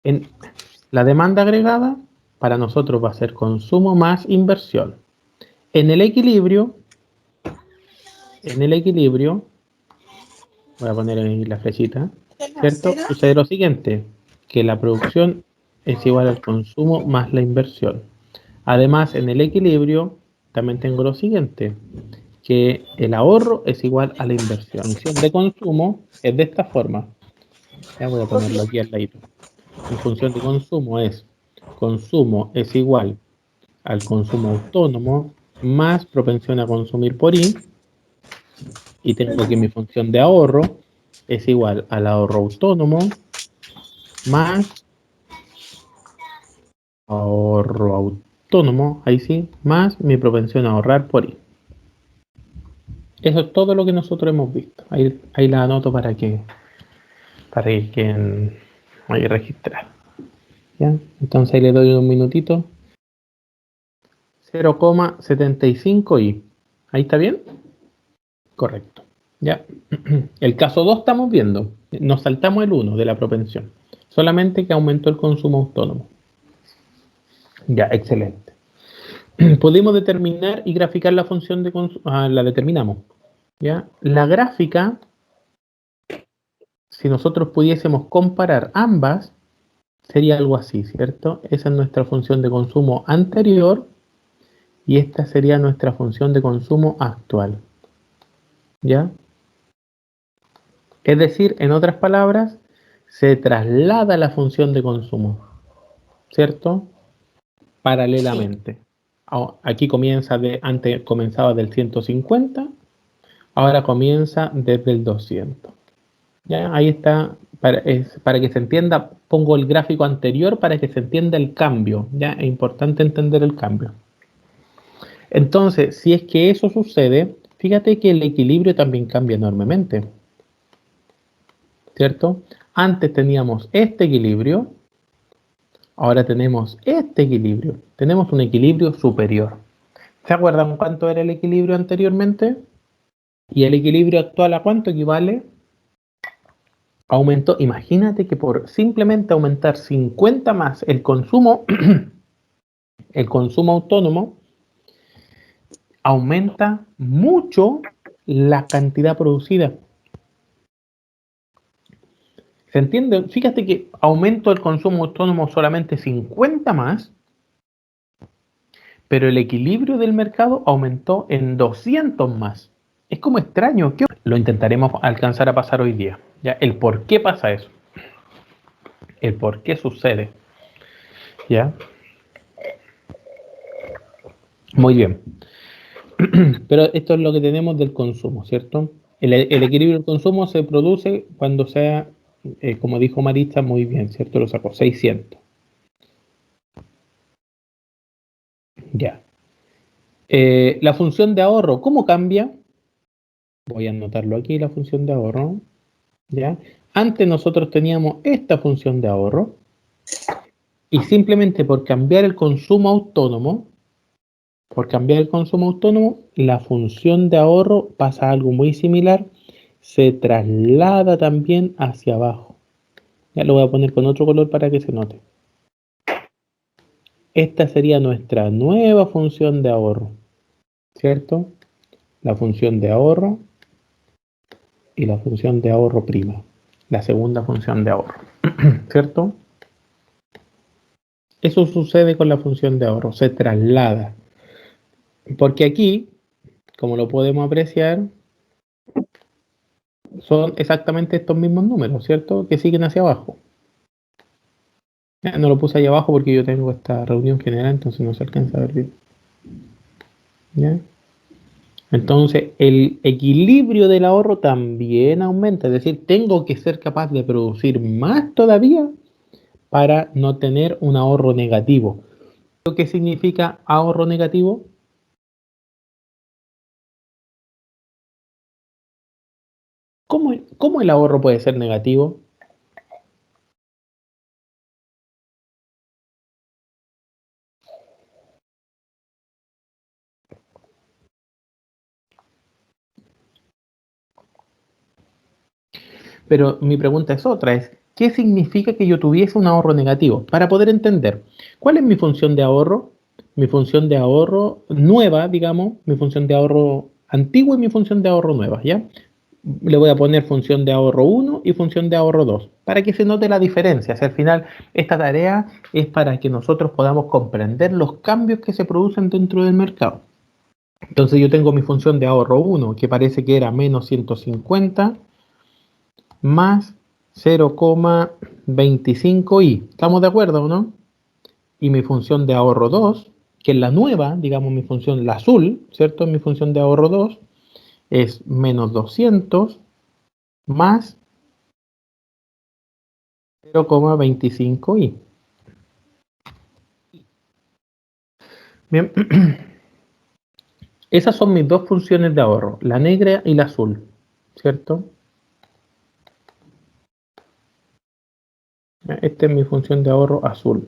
En la demanda agregada para nosotros va a ser consumo más inversión. En el equilibrio, voy a poner ahí la flechita, ¿cierto? Sucede lo siguiente, que la producción es igual al consumo más la inversión. Además, en el equilibrio también tengo lo siguiente, que el ahorro es igual a la inversión. La función de consumo es de esta forma. Ya voy a ponerlo aquí al ladito. Mi función de consumo es igual al consumo autónomo más propensión a consumir por I, y tengo que mi función de ahorro es igual al ahorro autónomo más ahorro autónomo, ahí sí, más mi propensión a ahorrar por I. Eso es todo lo que nosotros hemos visto. Ahí la anoto para que queden ahí registrado. ¿Ya? Entonces ahí le doy un minutito. 0,75i. ¿Ahí está bien? Correcto. Ya. El caso 2 estamos viendo. Nos saltamos el 1 de la propensión. Solamente que aumentó el consumo autónomo. Ya, excelente. Pudimos determinar y graficar la función de consumo. La determinamos. ¿Ya? La gráfica, si nosotros pudiésemos comparar ambas, sería algo así, ¿cierto? Esa es nuestra función de consumo anterior y esta sería nuestra función de consumo actual. ¿Ya? Es decir, en otras palabras, se traslada la función de consumo, ¿cierto? Paralelamente. Aquí comienza antes comenzaba del 150, ahora comienza desde el 200. ¿Ya? Ahí está, para que se entienda, pongo el gráfico anterior para que se entienda el cambio. ¿Ya? Es importante entender el cambio. Entonces, si es que eso sucede, fíjate que el equilibrio también cambia enormemente, ¿cierto? Antes teníamos este equilibrio, ahora tenemos este equilibrio. Tenemos un equilibrio superior. ¿Se acuerdan cuánto era el equilibrio anteriormente? ¿Y el equilibrio actual a cuánto equivale? Aumentó. Imagínate que por simplemente aumentar 50 más el consumo, el consumo autónomo, aumenta mucho la cantidad producida. ¿Se entiende? Fíjate que aumento el consumo autónomo solamente 50 más, pero el equilibrio del mercado aumentó en 200 más. Es como extraño. Lo intentaremos alcanzar a pasar hoy día. ¿Ya? El por qué pasa eso. El por qué sucede. ¿Ya? Muy bien. Pero esto es lo que tenemos del consumo, ¿cierto? El equilibrio del consumo se produce cuando sea, como dijo Marista, muy bien, ¿cierto? Lo sacó 600. Ya. La función de ahorro, ¿cómo cambia? Voy a anotarlo aquí, la función de ahorro. ¿Ya? Antes nosotros teníamos esta función de ahorro y simplemente por cambiar el consumo autónomo, la función de ahorro pasa a algo muy similar, se traslada también hacia abajo. Ya lo voy a poner con otro color para que se note. Esta sería nuestra nueva función de ahorro, ¿cierto? La función de ahorro y la función de ahorro prima, la segunda función de ahorro, ¿cierto? Eso sucede con la función de ahorro, se traslada. Porque aquí, como lo podemos apreciar, son exactamente estos mismos números, ¿cierto? Que siguen hacia abajo. No lo puse ahí abajo porque yo tengo esta reunión general, entonces no se alcanza a ver bien. ¿Ya? Entonces, el equilibrio del ahorro también aumenta, es decir, tengo que ser capaz de producir más todavía para no tener un ahorro negativo. ¿Qué significa ahorro negativo? ¿Cómo el ahorro puede ser negativo? Pero mi pregunta es otra, ¿qué significa que yo tuviese un ahorro negativo? Para poder entender, ¿cuál es mi función de ahorro? Mi función de ahorro nueva, digamos, mi función de ahorro antiguo y mi función de ahorro nueva, ¿ya? Le voy a poner función de ahorro 1 y función de ahorro 2 para que se note la diferencia. Si al final esta tarea es para que nosotros podamos comprender los cambios que se producen dentro del mercado. Entonces yo tengo mi función de ahorro 1 que parece que era menos 150 más 0,25i. ¿Estamos de acuerdo o no? Y mi función de ahorro 2, que es la nueva, digamos mi función, la azul, ¿cierto? Mi función de ahorro 2 es menos 200 más 0,25i. Bien, esas son mis dos funciones de ahorro, la negra y la azul, ¿cierto? Esta es mi función de ahorro azul,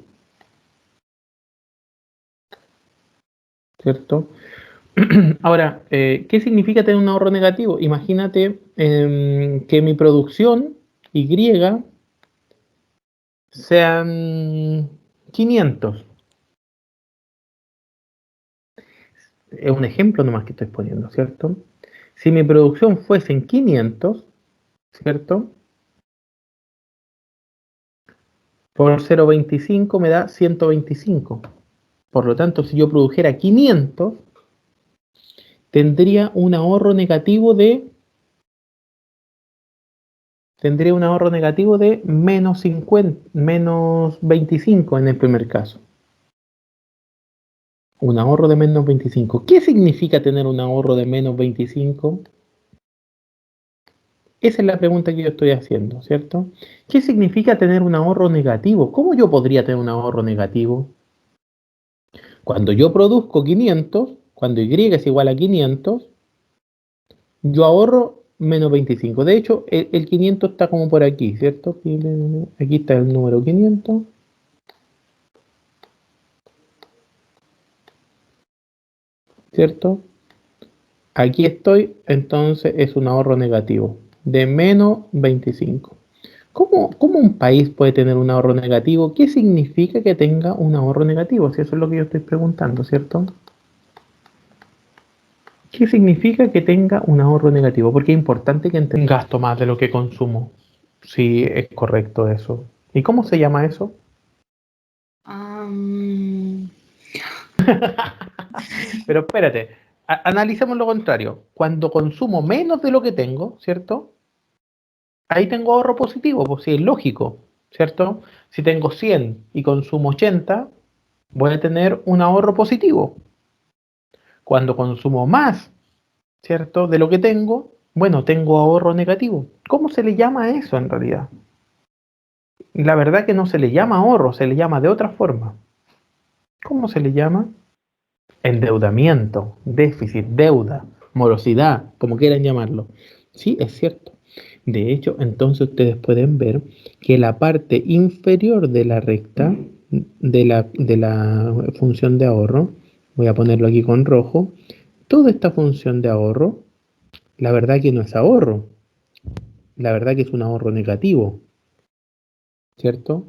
¿cierto? Ahora, ¿qué significa tener un ahorro negativo? Imagínate que mi producción Y sean 500. Es un ejemplo nomás que estoy poniendo, ¿cierto? Si mi producción fuese en 500, ¿cierto? Por 0,25 me da 125. Por lo tanto, si yo produjera 500, tendría un ahorro negativo de menos 50, menos 25 en el primer caso. Un ahorro de menos 25. ¿Qué significa tener un ahorro de menos 25? Esa es la pregunta que yo estoy haciendo, ¿cierto? ¿Qué significa tener un ahorro negativo? ¿Cómo yo podría tener un ahorro negativo? Cuando yo produzco 500, cuando Y es igual a 500, yo ahorro menos 25. De hecho, el 500 está como por aquí, ¿cierto? Aquí está el número 500. ¿Cierto? Aquí estoy, entonces es un ahorro negativo de menos 25. ¿Cómo un país puede tener un ahorro negativo? ¿Qué significa que tenga un ahorro negativo? Si eso es lo que yo estoy preguntando, ¿cierto? ¿Qué significa que tenga un ahorro negativo? Porque es importante que entienda gasto más de lo que consumo. Si es correcto eso. ¿Y cómo se llama eso? Am, Pero espérate, analicemos lo contrario. Cuando consumo menos de lo que tengo, ¿cierto? Ahí tengo ahorro positivo, pues sí, es lógico, ¿cierto? Si tengo 100 y consumo 80, voy a tener un ahorro positivo. Cuando consumo más, ¿cierto? De lo que tengo, bueno, tengo ahorro negativo. ¿Cómo se le llama a eso en realidad? La verdad que no se le llama ahorro, se le llama de otra forma. ¿Cómo se le llama? Endeudamiento, déficit, deuda, morosidad, como quieran llamarlo. Sí, es cierto. De hecho, entonces ustedes pueden ver que la parte inferior de la recta de la función de ahorro, voy a ponerlo aquí con rojo, toda esta función de ahorro, la verdad que no es ahorro, la verdad que es un ahorro negativo, ¿cierto?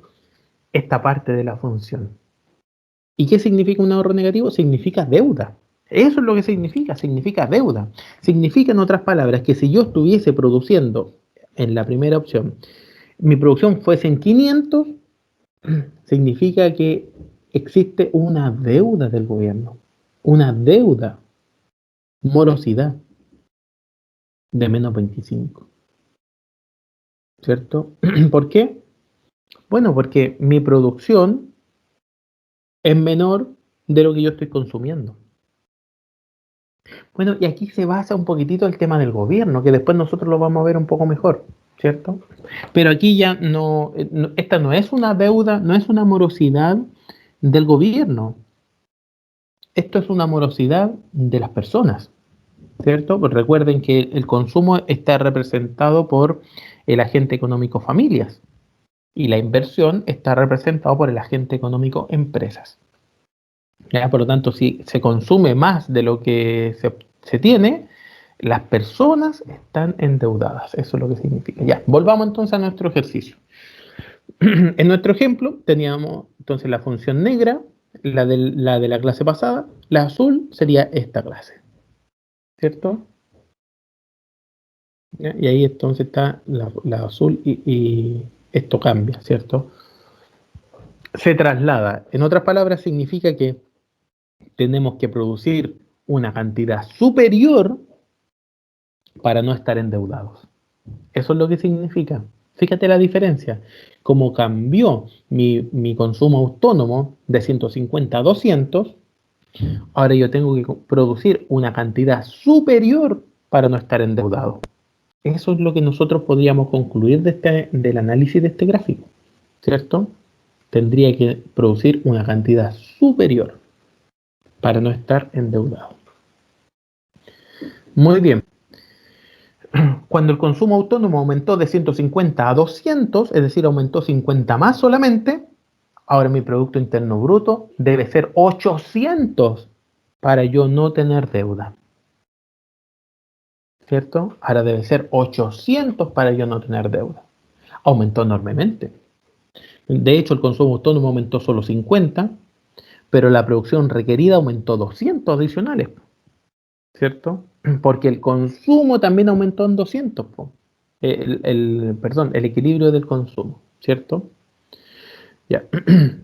Esta parte de la función. ¿Y qué significa un ahorro negativo? Significa deuda. Eso es lo que significa deuda. Significa, en otras palabras, que si yo estuviese produciendo en la primera opción, mi producción fuese en 500, significa que existe una deuda del gobierno, una deuda, morosidad de menos 25, ¿cierto? ¿Por qué? Bueno, porque mi producción es menor de lo que yo estoy consumiendo. Bueno, y aquí se basa un poquitito el tema del gobierno, que después nosotros lo vamos a ver un poco mejor, ¿cierto? Pero aquí ya esta no es una deuda, no es una morosidad del gobierno, esto es una morosidad de las personas, ¿cierto? Pues recuerden que el consumo está representado por el agente económico familias y la inversión está representado por el agente económico empresas. ¿Ya? Por lo tanto, si se consume más de lo que se tiene, las personas están endeudadas. Eso es lo que significa. Ya, volvamos entonces a nuestro ejercicio. En nuestro ejemplo teníamos entonces la función negra, la de la clase pasada, la azul sería esta clase, ¿cierto? ¿Ya? Y ahí entonces está la azul y esto cambia, ¿cierto? Se traslada. En otras palabras, significa que tenemos que producir una cantidad superior para no estar endeudados. Eso es lo que significa. Fíjate la diferencia. Como cambió mi consumo autónomo de 150 a 200, ahora yo tengo que producir una cantidad superior para no estar endeudado. Eso es lo que nosotros podríamos concluir del análisis de este gráfico, ¿cierto? Tendría que producir una cantidad superior para no estar endeudado. Muy bien. Cuando el consumo autónomo aumentó de 150 a 200, es decir, aumentó 50 más solamente, ahora mi Producto Interno Bruto debe ser 800 para yo no tener deuda. ¿Cierto? Ahora debe ser 800 para yo no tener deuda. Aumentó enormemente. De hecho, el consumo autónomo aumentó solo 50, pero la producción requerida aumentó 200 adicionales, ¿cierto? Porque el consumo también aumentó en 200, perdón, el equilibrio del consumo, ¿cierto? Ya.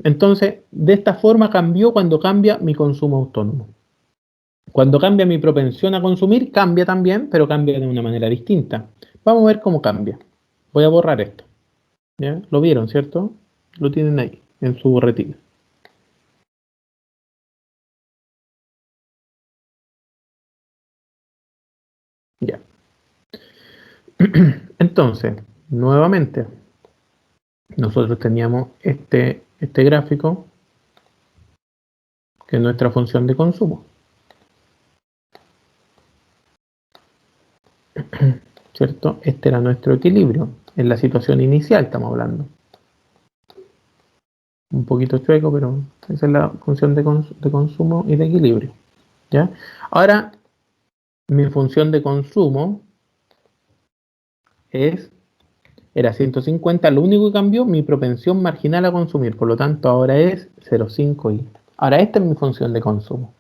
Entonces, de esta forma cambió cuando cambia mi consumo autónomo. Cuando cambia mi propensión a consumir, cambia también, pero cambia de una manera distinta. Vamos a ver cómo cambia. Voy a borrar esto. ¿Ya? ¿Lo vieron, cierto? Lo tienen ahí, en su retina. Ya. Entonces, nuevamente, nosotros teníamos este gráfico, que es nuestra función de consumo, ¿cierto? Este era nuestro equilibrio, en la situación inicial estamos hablando. Un poquito chueco, pero esa es la función de consumo y de equilibrio, ¿ya? Ahora, mi función de consumo era 150, lo único que cambió, mi propensión marginal a consumir, por lo tanto ahora es 0,5i. Ahora esta es mi función de consumo.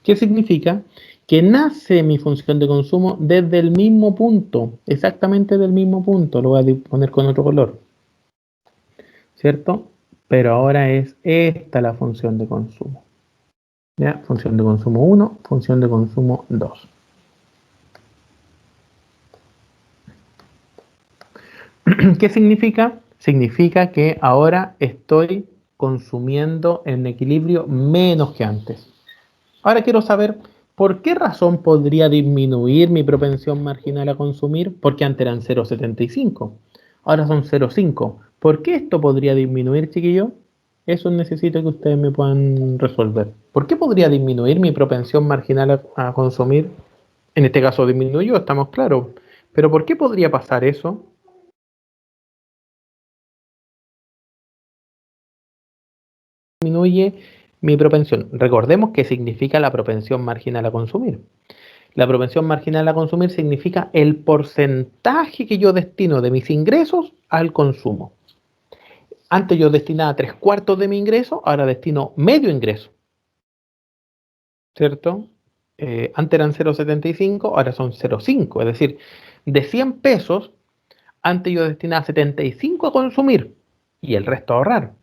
¿Qué significa? Que nace mi función de consumo desde el mismo punto, exactamente del mismo punto, lo voy a poner con otro color, ¿cierto? Pero ahora es esta la función de consumo. ¿Ya? Función de consumo 1, función de consumo 2. ¿Qué significa? Significa que ahora estoy consumiendo en equilibrio menos que antes. Ahora quiero saber por qué razón podría disminuir mi propensión marginal a consumir, porque antes eran 0,75, ahora son 0,5. ¿Por qué esto podría disminuir, chiquillo? Eso necesito que ustedes me puedan resolver. ¿Por qué podría disminuir mi propensión marginal a consumir? En este caso disminuyó, estamos claros. Pero ¿por qué podría pasar eso? Disminuye mi propensión. Recordemos qué significa la propensión marginal a consumir. La propensión marginal a consumir significa el porcentaje que yo destino de mis ingresos al consumo. Antes yo destinaba 3/4 de mi ingreso, ahora destino medio ingreso, ¿cierto? Antes eran 0,75, ahora son 0,5. Es decir, de 100 pesos, antes yo destinaba 75 a consumir y el resto a ahorrar.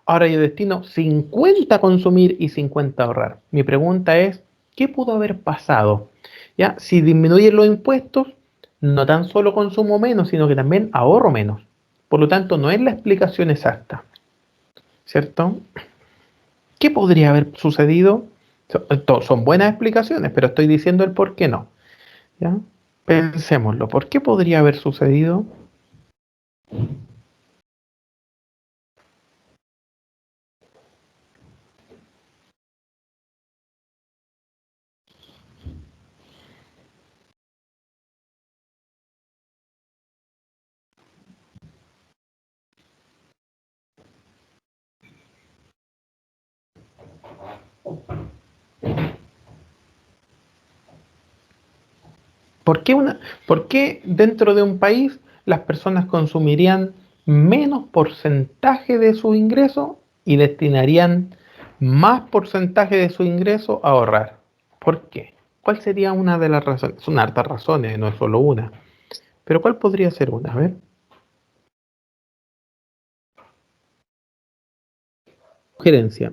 Ahora yo destino 50 a consumir y 50 a ahorrar. Mi pregunta es, ¿qué pudo haber pasado? ¿Ya? Si disminuyen los impuestos, no tan solo consumo menos, sino que también ahorro menos. Por lo tanto, no es la explicación exacta, ¿cierto? ¿Qué podría haber sucedido? Son buenas explicaciones, pero estoy diciendo el por qué no. ¿Ya? Pensémoslo, ¿por qué podría haber sucedido? ¿Por qué, por qué dentro de un país las personas consumirían menos porcentaje de su ingreso y destinarían más porcentaje de su ingreso a ahorrar. ¿Por qué? ¿Cuál sería una de las razones? Son hartas razones, no es solo una. Pero ¿cuál podría ser una? A ver. Sugerencia.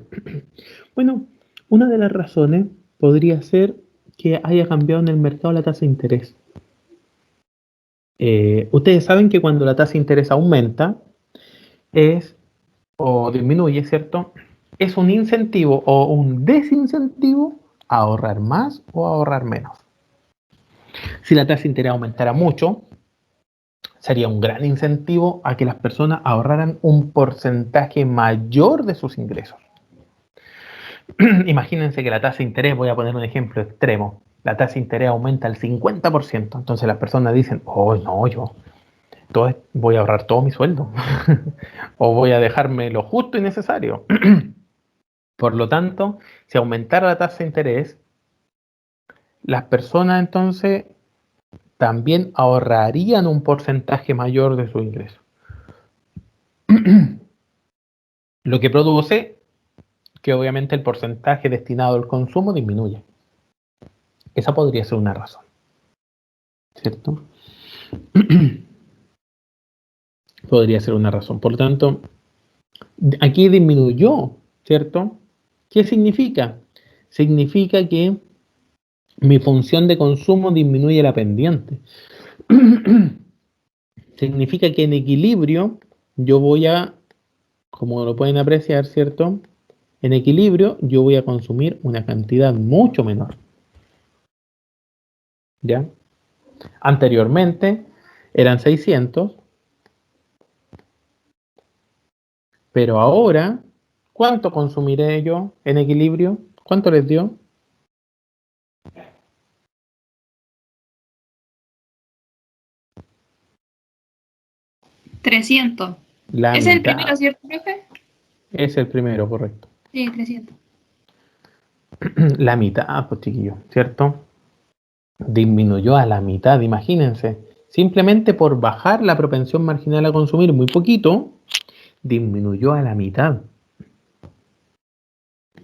Bueno, una de las razones podría ser que haya cambiado en el mercado la tasa de interés. Ustedes saben que cuando la tasa de interés aumenta es o disminuye, ¿cierto? Es un incentivo o un desincentivo a ahorrar más o a ahorrar menos. Si la tasa de interés aumentara mucho, sería un gran incentivo a que las personas ahorraran un porcentaje mayor de sus ingresos. Imagínense que la tasa de interés, voy a poner un ejemplo extremo, la tasa de interés aumenta al 50%, entonces las personas dicen, oh no, yo voy a ahorrar todo mi sueldo o voy a dejarme lo justo y necesario. Por lo tanto, si aumentara la tasa de interés, las personas entonces también ahorrarían un porcentaje mayor de su ingreso. Lo que produce que obviamente el porcentaje destinado al consumo disminuye. Esa podría ser una razón, ¿cierto? Podría ser una razón. Por lo tanto, aquí disminuyó, ¿cierto? ¿Qué significa? Significa que mi función de consumo disminuye la pendiente. Significa que en equilibrio yo voy a, como lo pueden apreciar, ¿cierto? En equilibrio yo voy a consumir una cantidad mucho menor. ¿Ya? Anteriormente eran 600, pero ahora, ¿cuánto consumiré yo en equilibrio? ¿Cuánto les dio? 300. La ¿Es el primero, mitad. cierto, profe? Es el primero, correcto. Sí, 300. La mitad, pues chiquillo, ¿cierto? Disminuyó a la mitad, imagínense. Simplemente por bajar la propensión marginal a consumir muy poquito, disminuyó a la mitad.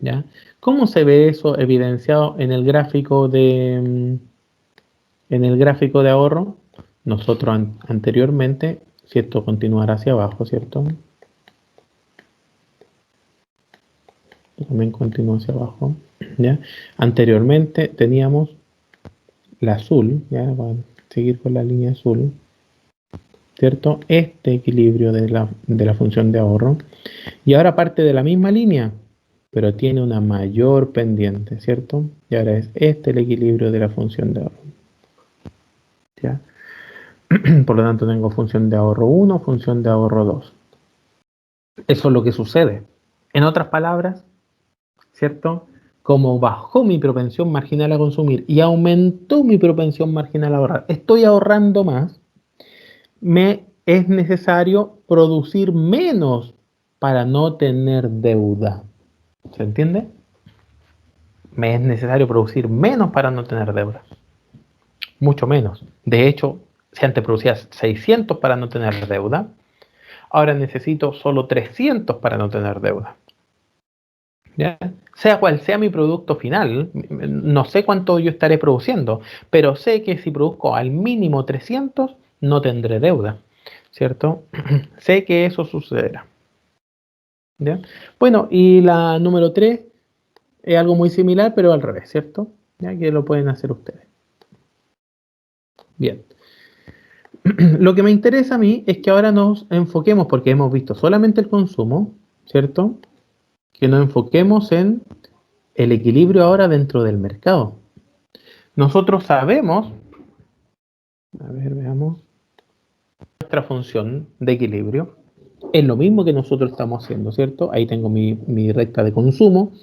¿Ya? ¿Cómo se ve eso evidenciado en el gráfico de ahorro? Nosotros anteriormente, si esto continuara hacia abajo, ¿cierto? También continúa hacia abajo, ¿ya? Anteriormente teníamos la azul, ¿ya? Vamos a seguir con la línea azul, ¿cierto? Este equilibrio de la función de ahorro. Y ahora parte de la misma línea, pero tiene una mayor pendiente, ¿cierto? Y ahora es este el equilibrio de la función de ahorro. ¿Ya? Por lo tanto, tengo función de ahorro 1, función de ahorro 2. Eso es lo que sucede. En otras palabras, ¿cierto? Como bajó mi propensión marginal a consumir y aumentó mi propensión marginal a ahorrar, estoy ahorrando más, me es necesario producir menos para no tener deuda. ¿Se entiende? Me es necesario producir menos para no tener deuda. Mucho menos. De hecho, si antes producía 600 para no tener deuda, ahora necesito solo 300 para no tener deuda. ¿Ya? Sea cual sea mi producto final, no sé cuánto yo estaré produciendo, pero sé que si produzco al mínimo 300, no tendré deuda, ¿cierto? Sé que eso sucederá. ¿Ya? Bueno, y la número 3 es algo muy similar, pero al revés, ¿cierto? Ya que lo pueden hacer ustedes. Bien. Lo que me interesa a mí es que ahora nos enfoquemos, porque hemos visto solamente el consumo, ¿cierto? Que nos enfoquemos en el equilibrio ahora dentro del mercado. Nosotros sabemos, a ver, veamos, nuestra función de equilibrio es lo mismo que nosotros estamos haciendo, ¿cierto? Ahí tengo mi recta de consumo,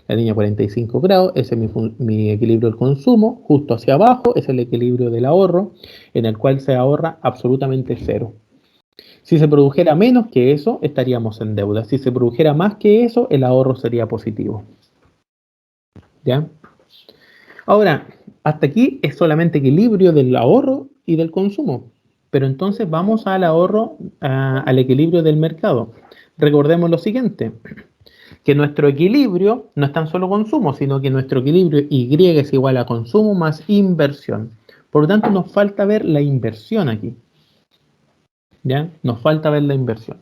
la línea 45 grados, ese es mi equilibrio del consumo, justo hacia abajo es el equilibrio del ahorro, en el cual se ahorra absolutamente cero. Si se produjera menos que eso, estaríamos en deuda. Si se produjera más que eso, el ahorro sería positivo. ¿Ya? Ahora, hasta aquí es solamente equilibrio del ahorro y del consumo. Pero entonces vamos al ahorro, al equilibrio del mercado. Recordemos lo siguiente, que nuestro equilibrio no es tan solo consumo, sino que nuestro equilibrio Y es igual a consumo más inversión. Por lo tanto, nos falta ver la inversión aquí. ¿Ya? Nos falta ver la inversión.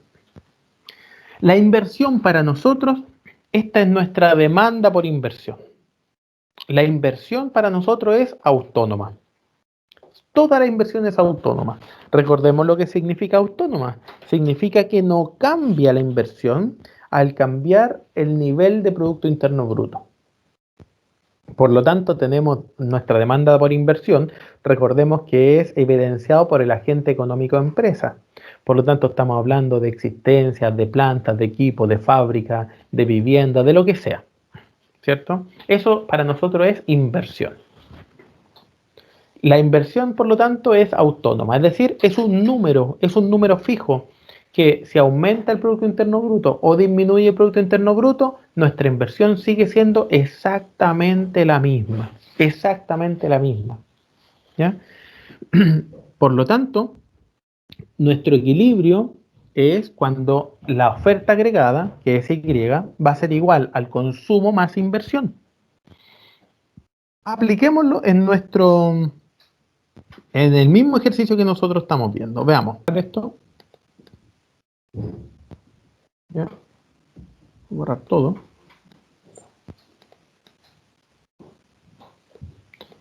La inversión para nosotros, esta es nuestra demanda por inversión. La inversión para nosotros es autónoma. Toda la inversión es autónoma. Recordemos lo que significa autónoma. Significa que no cambia la inversión al cambiar el nivel de Producto Interno Bruto. Por lo tanto, tenemos nuestra demanda por inversión, recordemos que es evidenciado por el agente económico empresa. Por lo tanto, estamos hablando de existencias, de plantas, de equipos, de fábricas, de vivienda, de lo que sea. ¿Cierto? Eso para nosotros es inversión. La inversión, por lo tanto, es autónoma, es decir, es un número fijo, que si aumenta el Producto Interno Bruto o disminuye el Producto Interno Bruto, nuestra inversión sigue siendo exactamente la misma, ¿ya? Por lo tanto, nuestro equilibrio es cuando la oferta agregada, que es Y, va a ser igual al consumo más inversión. Apliquémoslo en el mismo ejercicio que nosotros estamos viendo. Veamos esto. ¿Ya? Borrar todo.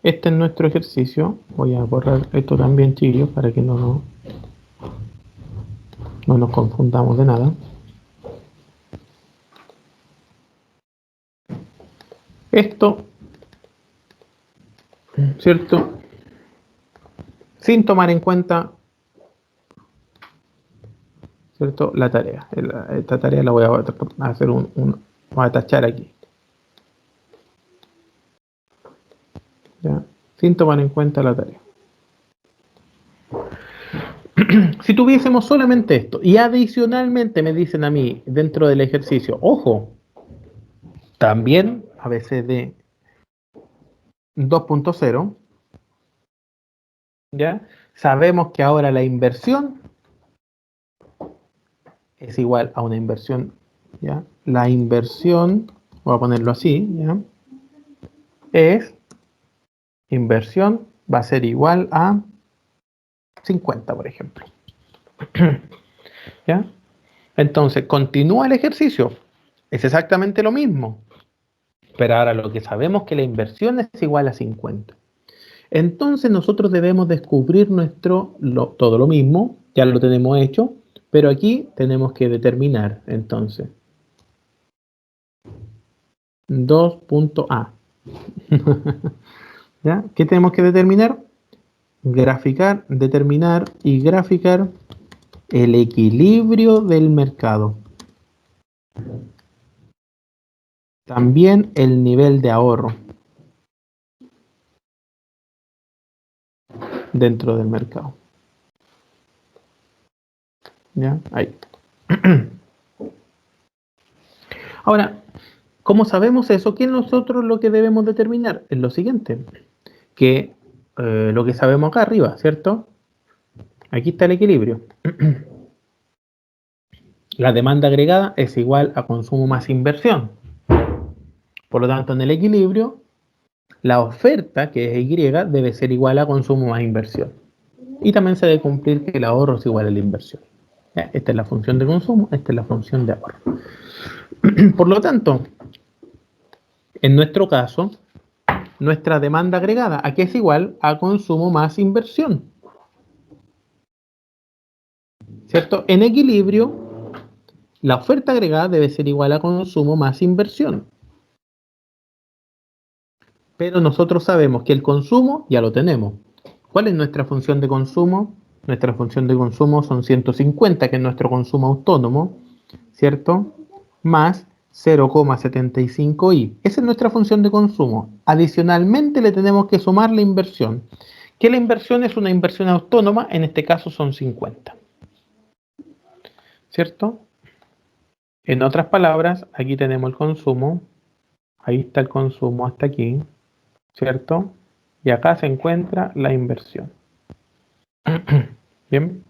Este es nuestro ejercicio. Voy a borrar esto también, chiquillos, para que no nos confundamos de nada. Esto, ¿cierto? Sin tomar en cuenta, ¿cierto? La tarea. Esta tarea la voy a hacer voy a tachar aquí. ¿Ya? Sin tomar en cuenta la tarea. Si tuviésemos solamente esto y adicionalmente me dicen a mí dentro del ejercicio, ojo, también a veces de 2.0, ¿ya? Sabemos que ahora la inversión es igual a una inversión, ¿ya? La inversión, voy a ponerlo así, ¿ya? Es, inversión va a ser igual a 50, por ejemplo. ¿Ya? Entonces, continúa el ejercicio. Es exactamente lo mismo. Pero ahora lo que sabemos es que la inversión es igual a 50. Entonces nosotros debemos descubrir todo lo mismo, ya lo tenemos hecho, pero aquí tenemos que determinar entonces 2.a. ¿Ya? ¿Qué tenemos que determinar? Determinar y graficar el equilibrio del mercado. También el nivel de ahorro dentro del mercado. ¿Ya? Ahí. Ahora, ¿cómo sabemos eso? ¿Qué nosotros lo que debemos determinar? Es lo siguiente, que lo que sabemos acá arriba, ¿cierto? Aquí está el equilibrio. La demanda agregada es igual a consumo más inversión. Por lo tanto, en el equilibrio, la oferta, que es Y, debe ser igual a consumo más inversión. Y también se debe cumplir que el ahorro es igual a la inversión. ¿Ya? Esta es la función de consumo, esta es la función de ahorro. Por lo tanto, en nuestro caso, nuestra demanda agregada, aquí es igual a consumo más inversión. ¿Cierto? En equilibrio, la oferta agregada debe ser igual a consumo más inversión. Pero nosotros sabemos que el consumo ya lo tenemos. ¿Cuál es nuestra función de consumo? Nuestra función de consumo son 150, que es nuestro consumo autónomo, ¿cierto? Más 0,75i. Esa es nuestra función de consumo. Adicionalmente le tenemos que sumar la inversión, que la inversión es una inversión autónoma, en este caso son 50. ¿Cierto? En otras palabras, aquí tenemos el consumo, ahí está el consumo hasta aquí, ¿cierto? Y acá se encuentra la inversión. Bien.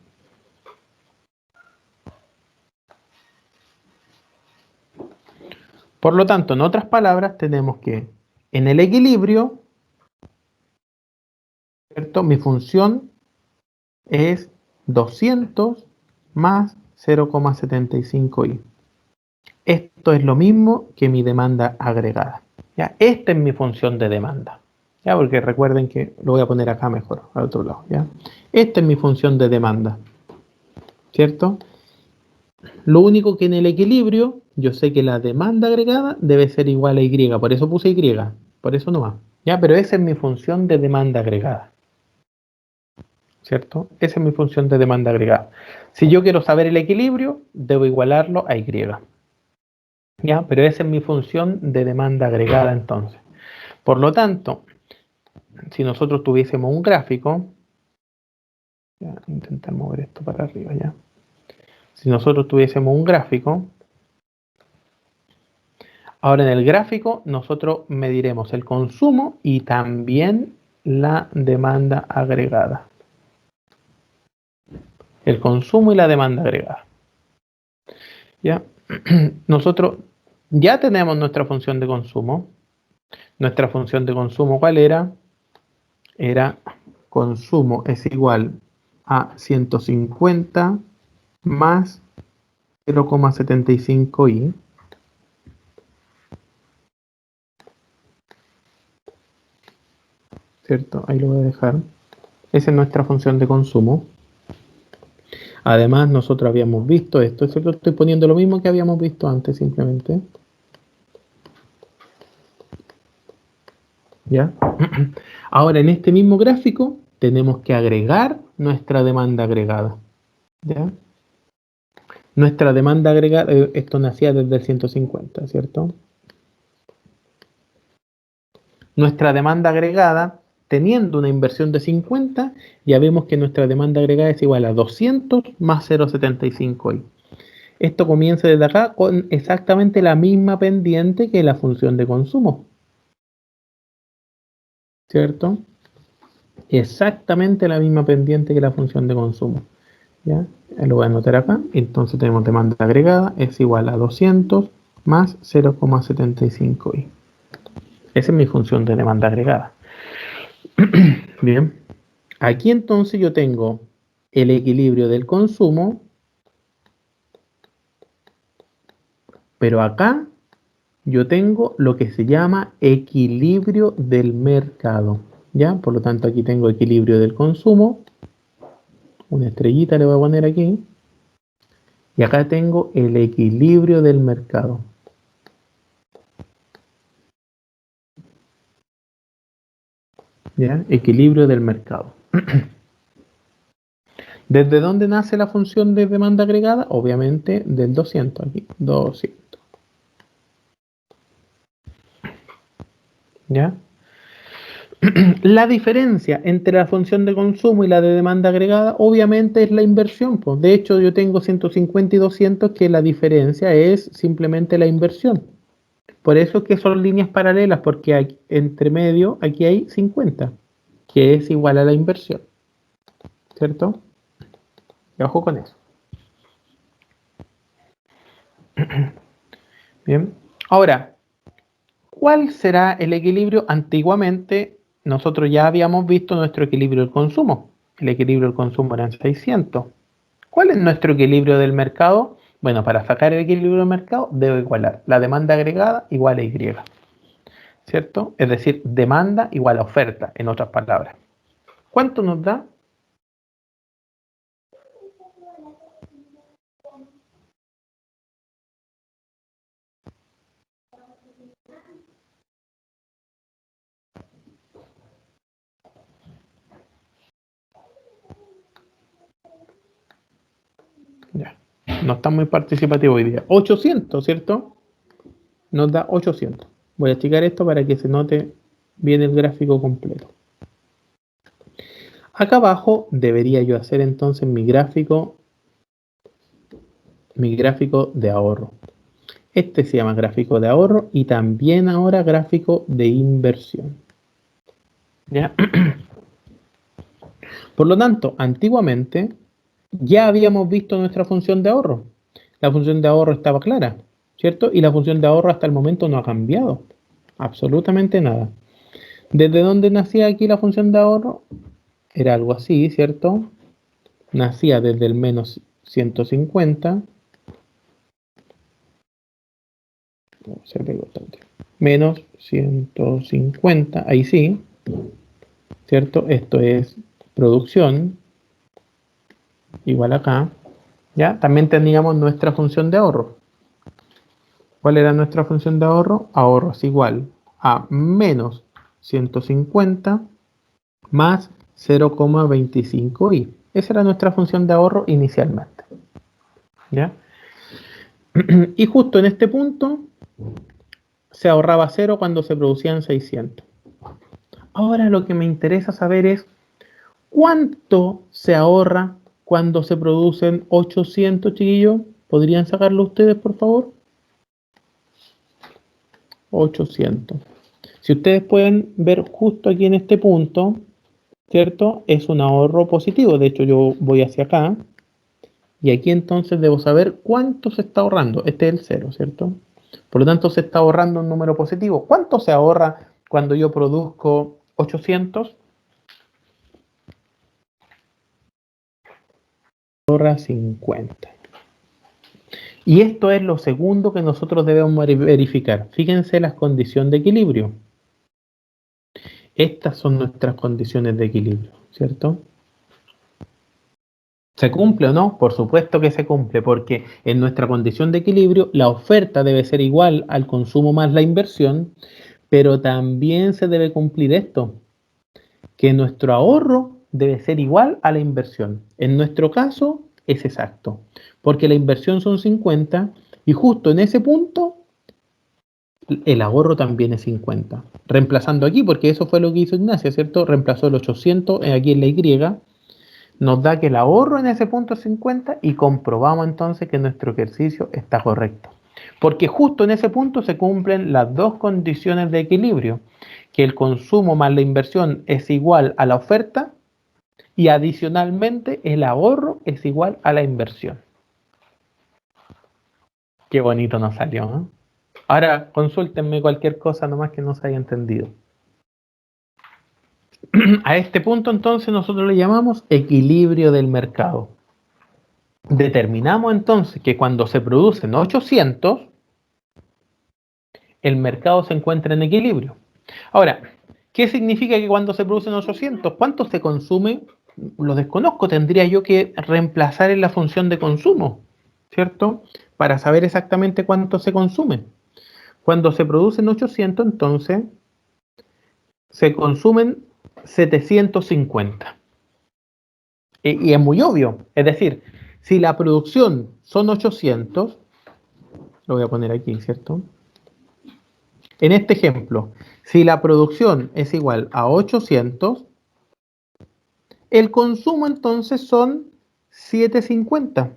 Por lo tanto, en otras palabras, tenemos que en el equilibrio, ¿cierto? Mi función es 200 más 0,75i. Esto es lo mismo que mi demanda agregada. ¿Ya? Esta es mi función de demanda. ¿Ya? Porque recuerden que lo voy a poner acá mejor, al otro lado. ¿Ya? Esta es mi función de demanda. ¿Cierto? Lo único que en el equilibrio, yo sé que la demanda agregada debe ser igual a Y. Por eso puse Y. Por eso nomás. ¿Ya? Pero esa es mi función de demanda agregada. ¿Cierto? Esa es mi función de demanda agregada. Si yo quiero saber el equilibrio, debo igualarlo a Y. ¿Ya? Pero esa es mi función de demanda agregada entonces. Por lo tanto, si nosotros tuviésemos un gráfico, ya, intentar mover esto para arriba ya. Si nosotros tuviésemos un gráfico, ahora en el gráfico nosotros mediremos el consumo y también la demanda agregada. El consumo y la demanda agregada. ¿Ya? Nosotros ya tenemos nuestra función de consumo. Nuestra función de consumo, ¿cuál era? Era consumo es igual a 150 más 0,75i. ¿Cierto? Ahí lo voy a dejar. Esa es nuestra función de consumo. Además, nosotros habíamos visto esto. ¿Cierto? Estoy poniendo lo mismo que habíamos visto antes, simplemente. ¿Ya? Ahora, en este mismo gráfico, tenemos que agregar nuestra demanda agregada. ¿Ya? Nuestra demanda agregada, esto nacía desde el 150, ¿cierto? Nuestra demanda agregada, teniendo una inversión de 50, ya vemos que nuestra demanda agregada es igual a 200 más 0,75i. Esto comienza desde acá con exactamente la misma pendiente que la función de consumo. ¿Cierto? Exactamente la misma pendiente que la función de consumo. ¿Ya? Lo voy a anotar acá. Entonces tenemos demanda agregada es igual a 200 más 0,75i. Esa es mi función de demanda agregada. Bien. Aquí entonces yo tengo el equilibrio del consumo, pero acá yo tengo lo que se llama equilibrio del mercado. ¿Ya? Por lo tanto, aquí tengo equilibrio del consumo. Una estrellita le voy a poner aquí. Y acá tengo el equilibrio del mercado. ¿Ya? Equilibrio del mercado. ¿Desde dónde nace la función de demanda agregada? Obviamente del 200 aquí. 200. ¿Ya? La diferencia entre la función de consumo y la de demanda agregada obviamente es la inversión. Pues. De hecho, yo tengo 150 y 200 que la diferencia es simplemente la inversión. Por eso es que son líneas paralelas, porque hay, entre medio aquí hay 50, que es igual a la inversión. ¿Cierto? Y ojo con eso. Bien. Ahora, ¿cuál será el equilibrio? Antiguamente nosotros ya habíamos visto nuestro equilibrio del consumo. El equilibrio del consumo eran 600. ¿Cuál es nuestro equilibrio del mercado? Bueno, para sacar el equilibrio del mercado debo igualar la demanda agregada igual a Y. ¿Cierto? Es decir, demanda igual a oferta, en otras palabras. ¿Cuánto nos da? Ya. No está muy participativo hoy día. 800, ¿cierto? Nos da 800. Voy a achicar esto para que se note bien el gráfico completo. Acá abajo debería yo hacer entonces mi gráfico de ahorro. Este se llama gráfico de ahorro y también ahora gráfico de inversión. ¿Ya? Por lo tanto, antiguamente ya habíamos visto nuestra función de ahorro. La función de ahorro estaba clara, ¿cierto? Y la función de ahorro hasta el momento no ha cambiado. Absolutamente nada. ¿Desde dónde nacía aquí la función de ahorro? Era algo así, ¿cierto? Nacía desde el menos 150. Se pegó tanto. Menos 150, ahí sí, ¿cierto? Esto es producción, igual acá. ¿Ya? También teníamos nuestra función de ahorro. ¿Cuál era nuestra función de ahorro? Ahorro es igual a menos 150 más 0,25i. Esa era nuestra función de ahorro inicialmente. ¿Ya? Y justo en este punto se ahorraba 0 cuando se producían 600. Ahora lo que me interesa saber es cuánto se ahorra cuando se producen 800, chiquillos. ¿Podrían sacarlo ustedes, por favor? 800. Si ustedes pueden ver justo aquí en este punto, ¿cierto? Es un ahorro positivo. De hecho, yo voy hacia acá. Y aquí entonces debo saber cuánto se está ahorrando. Este es el 0, ¿cierto? Por lo tanto, se está ahorrando un número positivo. ¿Cuánto se ahorra cuando yo produzco 800? Ahorra 50. Y esto es lo segundo que nosotros debemos verificar. Fíjense las condiciones de equilibrio. Estas son nuestras condiciones de equilibrio, ¿cierto? ¿Se cumple o no? Por supuesto que se cumple, porque en nuestra condición de equilibrio la oferta debe ser igual al consumo más la inversión, pero también se debe cumplir esto, que nuestro ahorro debe ser igual a la inversión. En nuestro caso es exacto, porque la inversión son 50 y justo en ese punto el ahorro también es 50. Reemplazando aquí, porque eso fue lo que hizo Ignacia, ¿cierto? Reemplazó el 800 aquí en la Y, nos da que el ahorro en ese punto es 50 y comprobamos entonces que nuestro ejercicio está correcto. Porque justo en ese punto se cumplen las dos condiciones de equilibrio, que el consumo más la inversión es igual a la oferta y adicionalmente el ahorro es igual a la inversión. Qué bonito nos salió, ¿no? Ahora consúltenme cualquier cosa nomás que no se haya entendido. A este punto entonces nosotros le llamamos equilibrio del mercado. Determinamos entonces que cuando se producen 800, el mercado se encuentra en equilibrio. Ahora, ¿qué significa que cuando se producen 800? ¿Cuánto se consume? Lo desconozco, tendría yo que reemplazar en la función de consumo, ¿cierto? Para saber exactamente cuánto se consume. Cuando se producen 800, entonces se consumen 750. Y es muy obvio, es decir, si la producción son 800, lo voy a poner aquí, ¿cierto? En este ejemplo, si la producción es igual a 800, el consumo entonces son 750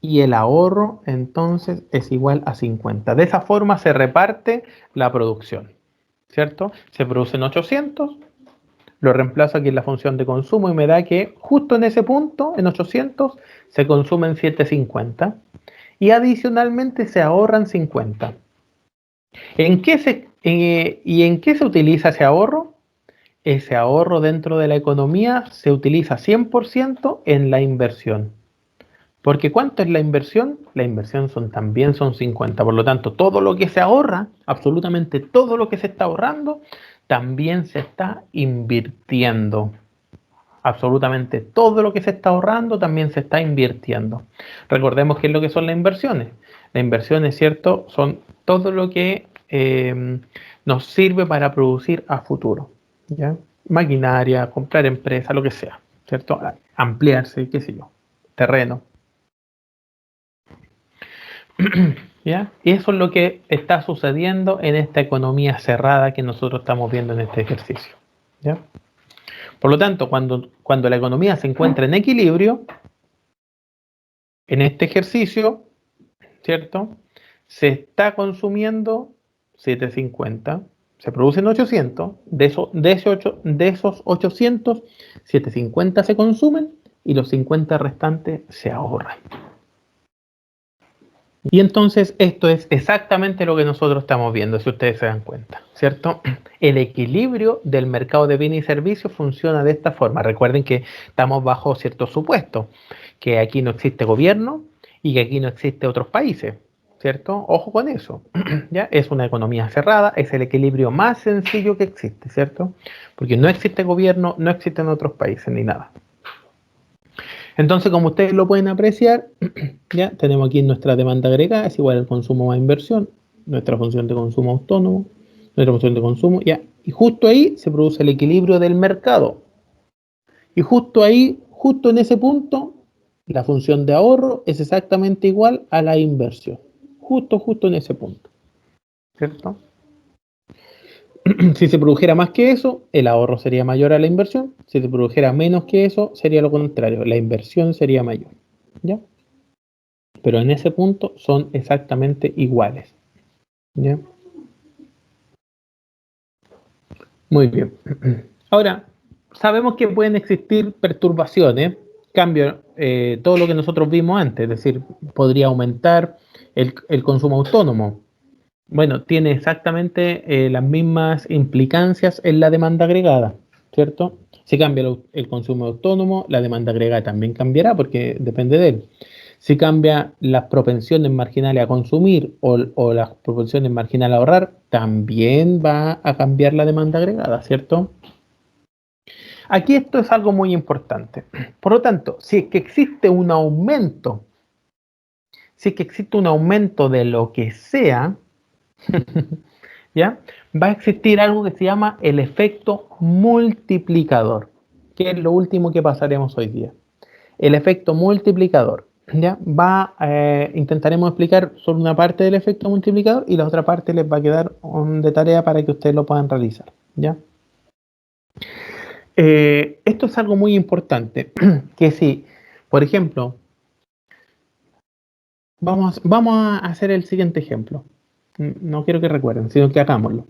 y el ahorro entonces es igual a 50. De esa forma se reparte la producción, ¿cierto? Se producen 800, lo reemplazo aquí en la función de consumo y me da que justo en ese punto, en 800, se consumen 750 y adicionalmente se ahorran 50. ¿Y en qué se utiliza ese ahorro? Ese ahorro dentro de la economía se utiliza 100% en la inversión. Porque ¿cuánto es la inversión? La inversión también son 50. Por lo tanto, todo lo que se ahorra, absolutamente todo lo que se está ahorrando, también se está invirtiendo. Absolutamente todo lo que se está ahorrando también se está invirtiendo. Recordemos qué es lo que son las inversiones. Las inversiones, ¿cierto? Son todo lo que nos sirve para producir a futuro. ¿Ya? Maquinaria, comprar empresa, lo que sea, ¿cierto? Ampliarse, qué sé yo, terreno. ¿Ya? Y eso es lo que está sucediendo en esta economía cerrada que nosotros estamos viendo en este ejercicio. ¿Ya? Por lo tanto, cuando la economía se encuentra en equilibrio, en este ejercicio, ¿cierto? Se está consumiendo 750, se producen 800, de esos 800, 750 se consumen y los 50 restantes se ahorran. Y entonces esto es exactamente lo que nosotros estamos viendo, si ustedes se dan cuenta, ¿cierto? El equilibrio del mercado de bienes y servicios funciona de esta forma. Recuerden que estamos bajo ciertos supuestos, que aquí no existe gobierno y que aquí no existe otros países, ¿cierto? Ojo con eso, ¿ya? Es una economía cerrada, es el equilibrio más sencillo que existe, ¿cierto? Porque no existe gobierno, no existen otros países ni nada. Entonces, como ustedes lo pueden apreciar, ya tenemos aquí nuestra demanda agregada, es igual al consumo más inversión, nuestra función de consumo autónomo, nuestra función de consumo, ya. Y justo ahí se produce el equilibrio del mercado. Y justo ahí, justo en ese punto, la función de ahorro es exactamente igual a la inversión. Justo en ese punto. ¿Cierto? Si se produjera más que eso, el ahorro sería mayor a la inversión. Si se produjera menos que eso, sería lo contrario. La inversión sería mayor. ¿Ya? Pero en ese punto son exactamente iguales. ¿Ya? Muy bien. Ahora, sabemos que pueden existir perturbaciones, cambio, todo lo que nosotros vimos antes, es decir, podría aumentar el consumo autónomo. Bueno, tiene exactamente las mismas implicancias en la demanda agregada, ¿cierto? Si cambia el consumo autónomo, la demanda agregada también cambiará porque depende de él. Si cambia las propensiones marginales a consumir o las propensiones marginales a ahorrar, también va a cambiar la demanda agregada, ¿cierto? Aquí esto es algo muy importante. Por lo tanto, si es que existe un aumento, si es que existe un aumento de lo que sea, ¿ya? Va a existir algo que se llama el efecto multiplicador, que es lo último que pasaremos hoy día. El efecto multiplicador, ¿ya? Intentaremos explicar solo una parte del efecto multiplicador y la otra parte les va a quedar de tarea para que ustedes lo puedan realizar, ¿ya? Esto es algo muy importante, que si, por ejemplo, vamos a hacer el siguiente ejemplo. No quiero que recuerden, sino que hagámoslo.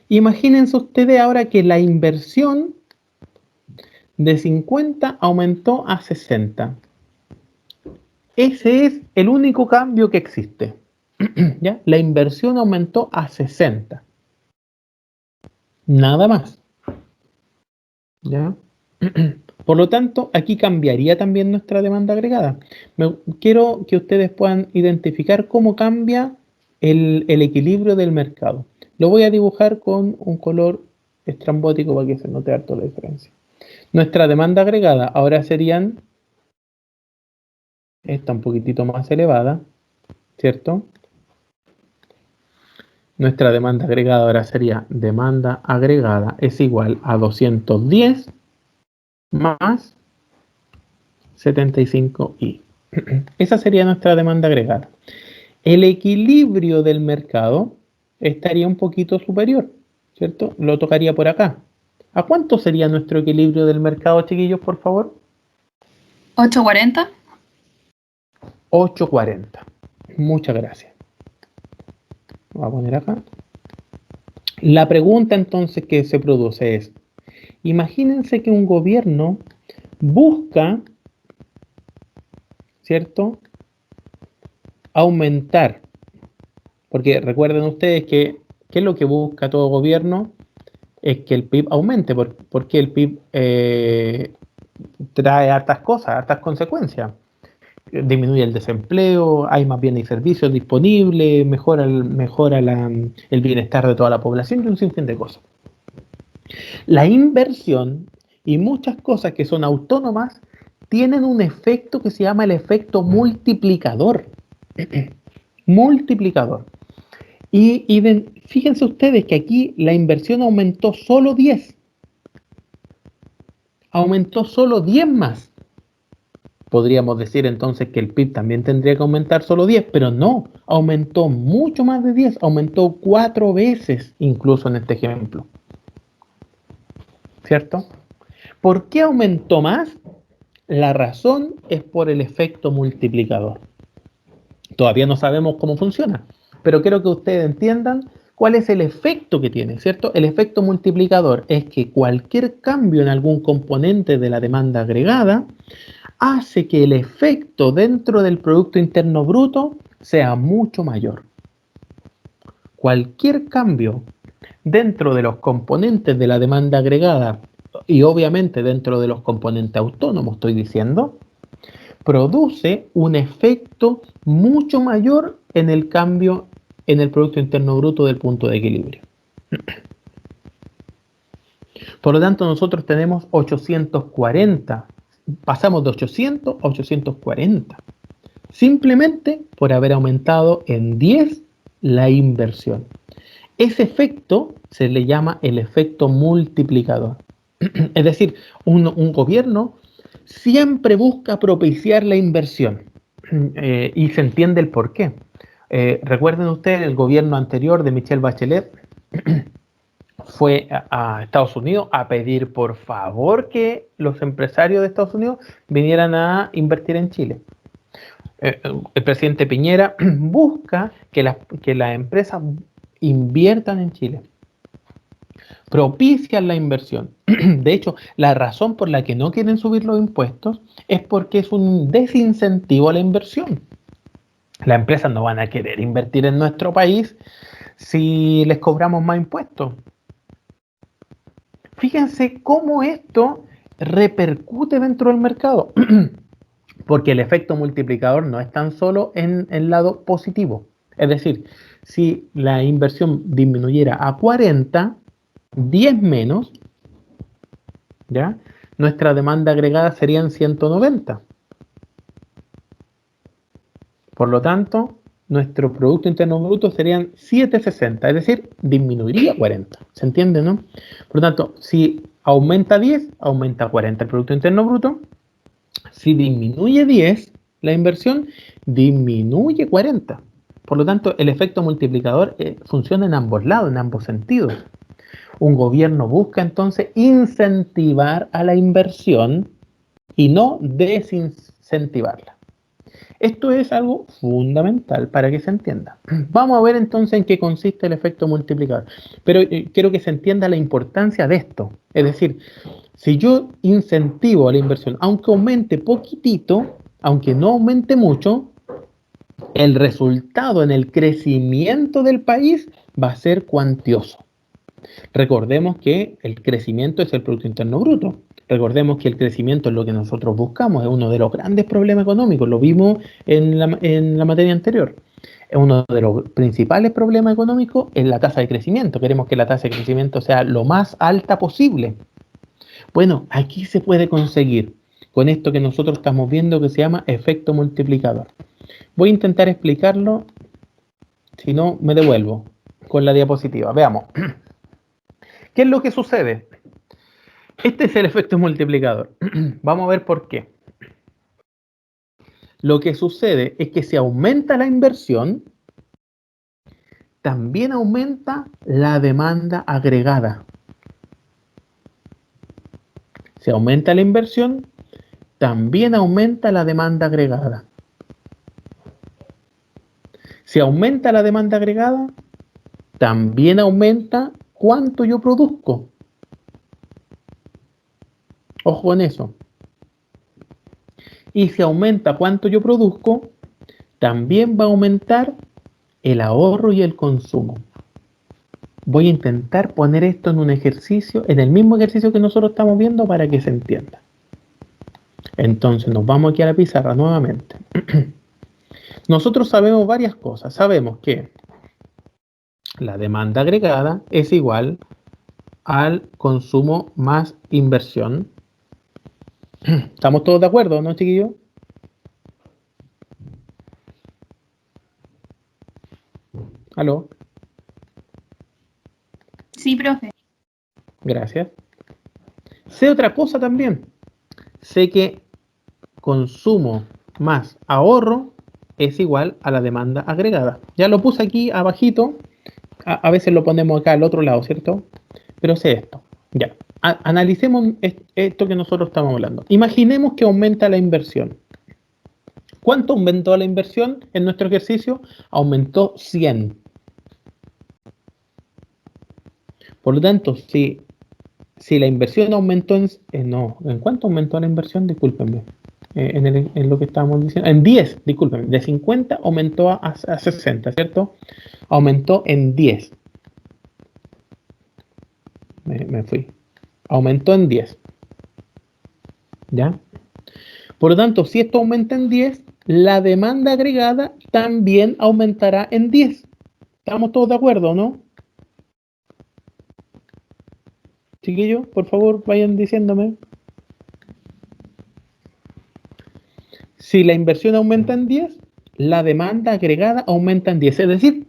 Imagínense ustedes ahora que la inversión de 50 aumentó a 60. Ese es el único cambio que existe. ¿Ya? La inversión aumentó a 60. Nada más. ¿Ya? Por lo tanto, aquí cambiaría también nuestra demanda agregada. Quiero que ustedes puedan identificar cómo cambia el equilibrio del mercado. Lo voy a dibujar con un color estrambótico para que se note harto la diferencia. Nuestra demanda agregada ahora serían, esta un poquitito más elevada, ¿cierto? Nuestra demanda agregada ahora sería demanda agregada es igual a 210 más 75i. Esa sería nuestra demanda agregada. El equilibrio del mercado estaría un poquito superior, ¿cierto? Lo tocaría por acá. ¿A cuánto sería nuestro equilibrio del mercado, chiquillos, por favor? 8.40. 8.40. Muchas gracias. Voy a poner acá. La pregunta entonces que se produce es, imagínense que un gobierno busca, ¿cierto?, aumentar, porque recuerden ustedes que ¿qué es lo que busca todo gobierno? Es que el PIB aumente, porque el PIB trae hartas cosas, hartas consecuencias. Disminuye el desempleo, hay más bienes y servicios disponibles, mejora el bienestar de toda la población y un sinfín de cosas. La inversión y muchas cosas que son autónomas tienen un efecto que se llama el efecto multiplicador. Multiplicador. Y fíjense ustedes que aquí la inversión aumentó solo 10. Aumentó solo 10 más. Podríamos decir entonces que el PIB también tendría que aumentar solo 10, pero no, aumentó mucho más de 10, aumentó 4 veces incluso en este ejemplo. ¿Cierto? ¿Por qué aumentó más? La razón es por el efecto multiplicador. Todavía no sabemos cómo funciona, pero quiero que ustedes entiendan ¿Cuál es el efecto que tiene? ¿Cierto? El efecto multiplicador es que cualquier cambio en algún componente de la demanda agregada hace que el efecto dentro del Producto Interno Bruto sea mucho mayor. Cualquier cambio dentro de los componentes de la demanda agregada y obviamente dentro de los componentes autónomos, estoy diciendo, produce un efecto mucho mayor en el cambio en el Producto Interno Bruto del punto de equilibrio. Por lo tanto, nosotros tenemos 840. Pasamos de 800 a 840. Simplemente por haber aumentado en 10 la inversión. Ese efecto se le llama el efecto multiplicador. Es decir, un gobierno siempre busca propiciar la inversión. Y se entiende el por qué. Recuerden ustedes, el gobierno anterior de Michelle Bachelet fue a Estados Unidos a pedir por favor que los empresarios de Estados Unidos vinieran a invertir en Chile. El presidente Piñera busca que las empresas inviertan en Chile, propician la inversión. De hecho, la razón por la que no quieren subir los impuestos es porque es un desincentivo a la inversión. Las empresas no van a querer invertir en nuestro país si les cobramos más impuestos. Fíjense cómo esto repercute dentro del mercado, porque el efecto multiplicador no es tan solo en el lado positivo. Es decir, si la inversión disminuyera a 40, 10 menos, ¿ya? Nuestra demanda agregada serían 190. Por lo tanto, nuestro Producto Interno Bruto serían 760, es decir, disminuiría 40. ¿Se entiende, no? Por lo tanto, si aumenta 10, aumenta 40 el Producto Interno Bruto. Si disminuye 10 la inversión, disminuye 40. Por lo tanto, el efecto multiplicador funciona en ambos lados, en ambos sentidos. Un gobierno busca entonces incentivar a la inversión y no desincentivarla. Esto es algo fundamental para que se entienda. Vamos a ver entonces en qué consiste el efecto multiplicador. Pero quiero que se entienda la importancia de esto. Es decir, si yo incentivo a la inversión, aunque aumente poquitito, aunque no aumente mucho, el resultado en el crecimiento del país va a ser cuantioso. Recordemos que el crecimiento es el Producto Interno Bruto. Recordemos que el crecimiento es lo que nosotros buscamos, es uno de los grandes problemas económicos, lo vimos en la materia anterior. Uno de los principales problemas económicos es la tasa de crecimiento. Queremos que la tasa de crecimiento sea lo más alta posible. Bueno, aquí se puede conseguir con esto que nosotros estamos viendo que se llama efecto multiplicador. Voy a intentar explicarlo, si no me devuelvo con la diapositiva. Veamos. ¿Qué es lo que sucede? Este es el efecto multiplicador. Vamos a ver por qué. Lo que sucede es que si aumenta la inversión, también aumenta la demanda agregada. Si aumenta la inversión, también aumenta la demanda agregada. Si aumenta la demanda agregada, también aumenta cuánto yo produzco. Ojo en eso. Y si aumenta cuánto yo produzco, también va a aumentar el ahorro y el consumo. Voy a intentar poner esto en un ejercicio, en el mismo ejercicio que nosotros estamos viendo para que se entienda. Entonces nos vamos aquí a la pizarra nuevamente. Nosotros sabemos varias cosas. Sabemos que la demanda agregada es igual al consumo más inversión. ¿Estamos todos de acuerdo, no, chiquillos? ¿Aló? Sí, profe. Gracias. Sé otra cosa también. Sé que consumo más ahorro es igual a la demanda agregada. Ya lo puse aquí abajito. A veces lo ponemos acá al otro lado, ¿cierto? Pero sé esto. Ya. Analicemos esto que nosotros estamos hablando. Imaginemos que aumenta la inversión. ¿Cuánto aumentó la inversión en nuestro ejercicio? Aumentó 100. Por lo tanto, si la inversión aumentó ¿en cuánto aumentó la inversión? Discúlpenme. En lo que estábamos diciendo. En 10, discúlpenme. De 50 aumentó a 60, ¿cierto? Aumentó en 10. Me fui. Aumentó en 10. ¿Ya? Por lo tanto, si esto aumenta en 10, la demanda agregada también aumentará en 10. ¿Estamos todos de acuerdo, no? Chiquillos, por favor, vayan diciéndome. Si la inversión aumenta en 10, la demanda agregada aumenta en 10. Es decir,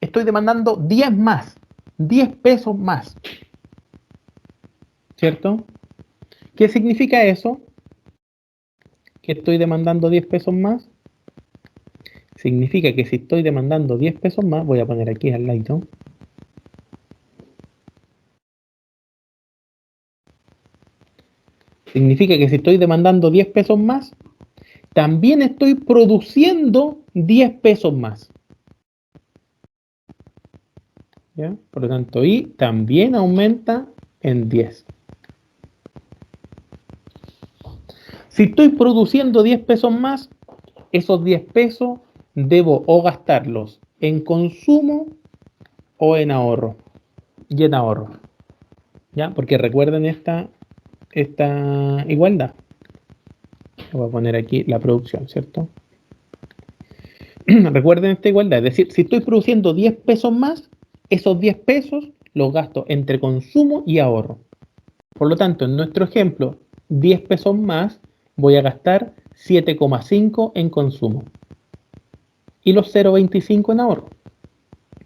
estoy demandando 10 más, 10 pesos más. ¿Cierto? ¿Qué significa eso? Que estoy demandando 10 pesos más. Significa que si estoy demandando 10 pesos más, voy a poner aquí al lado. Significa que si estoy demandando 10 pesos más, también estoy produciendo 10 pesos más. ¿Ya? Por lo tanto, I también aumenta en 10. Si estoy produciendo 10 pesos más, esos 10 pesos debo o gastarlos en consumo o en ahorro. Y en ahorro. ¿Ya? Porque recuerden esta igualdad. Voy a poner aquí la producción, ¿cierto? Recuerden esta igualdad. Es decir, si estoy produciendo 10 pesos más, esos 10 pesos los gasto entre consumo y ahorro. Por lo tanto, en nuestro ejemplo, 10 pesos más, voy a gastar 7,5 en consumo y los 0,25 en ahorro.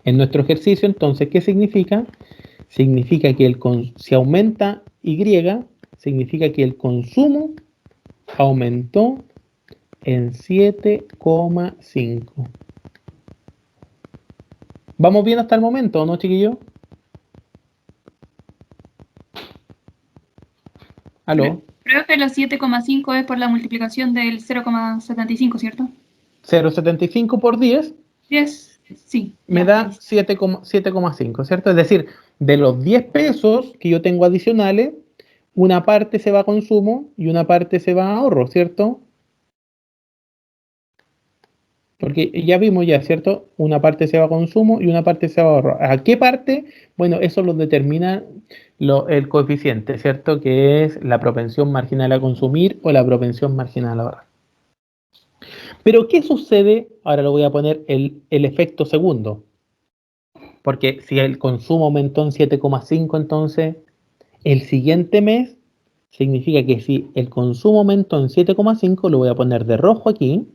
En nuestro ejercicio, entonces, ¿qué significa? Significa que si aumenta Y, significa que el consumo aumentó en 7,5. ¿Vamos bien hasta el momento, no, chiquillos? ¿Aló? Creo que los 7,5 es por la multiplicación del 0,75, ¿cierto? 0,75 por 10 10, sí. me Ya. da 7,5, ¿cierto? Es decir, de los 10 pesos que yo tengo adicionales, una parte se va a consumo y una parte se va a ahorro, ¿cierto? Porque ya vimos ya, ¿cierto? Una parte se va a consumo y una parte se va a ahorro. ¿A qué parte? Bueno, eso lo determina el coeficiente, ¿cierto? Que es la propensión marginal a consumir o la propensión marginal a ahorrar. Pero ¿qué sucede? Ahora lo voy a poner el efecto segundo. Porque si el consumo aumentó en 7,5, entonces el siguiente mes significa que si el consumo aumentó en 7,5, lo voy a poner de rojo aquí,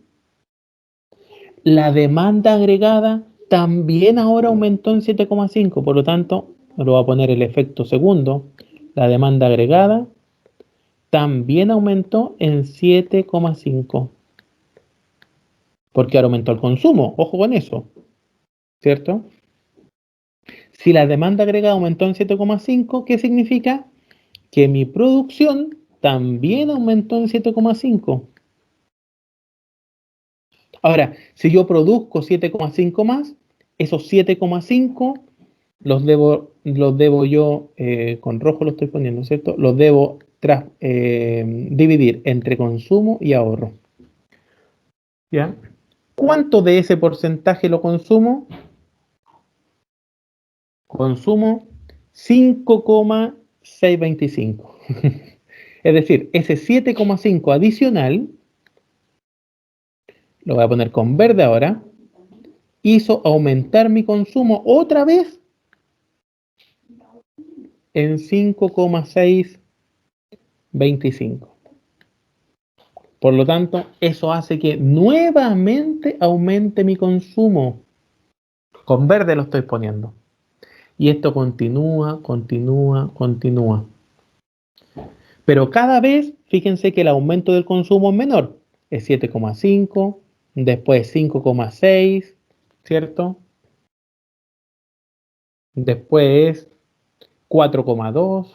la demanda agregada también ahora aumentó en 7,5, por lo tanto, lo voy a poner el efecto segundo, la demanda agregada también aumentó en 7,5, porque ahora aumentó el consumo, ojo con eso, ¿cierto? Si la demanda agregada aumentó en 7,5, ¿qué significa? Que mi producción también aumentó en 7,5. Ahora, si yo produzco 7,5 más, esos 7,5 los debo yo, con rojo lo estoy poniendo, ¿cierto? Los debo dividir entre consumo y ahorro. ¿Ya? ¿Cuánto de ese porcentaje lo consumo? Consumo 5,625. Es decir, ese 7,5 adicional, lo voy a poner con verde ahora, hizo aumentar mi consumo otra vez en 5,625. Por lo tanto, eso hace que nuevamente aumente mi consumo. Con verde lo estoy poniendo. Y esto continúa. Pero cada vez, fíjense que el aumento del consumo es menor. Es 7,5, después 5,6, ¿cierto? Después 4,2,